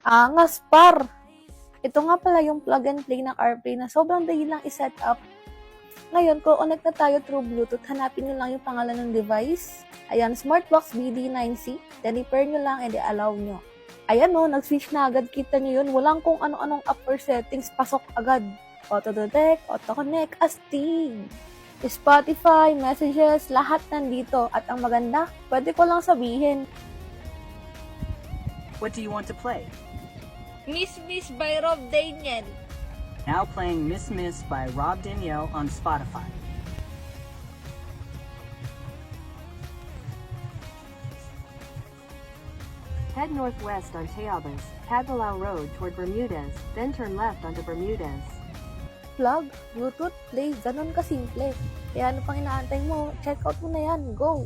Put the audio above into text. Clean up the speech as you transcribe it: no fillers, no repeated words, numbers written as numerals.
Angas, par! Ito nga pala yung plug and play ng CarPlay na sobrang dali lang i-set up. Ngayon, kung connect na tayo through Bluetooth, hanapin nyo lang yung pangalan ng device. Ayan, Smartbox BD9C. Then, i-pair nyo lang and i-allow nyo. Ayan o, nag-switch na agad. Kita nyo yun. Walang kung ano-anong app or settings. Pasok agad. Auto-detect, auto-connect, astig. Spotify, messages, lahat nandito. At ang maganda, pwede ko lang sabihin. What do you want to play? Miss Miss by Rob Daniel. Now playing Miss Miss by Rob Danielle on Spotify. Head northwest on Tayabas, Cagalao Road toward Bermudez, then turn left onto Bermudez. Plug, Bluetooth, play, ganun kasimple. Kaya ano pang inaantay mo? Check out mo na yan. Go!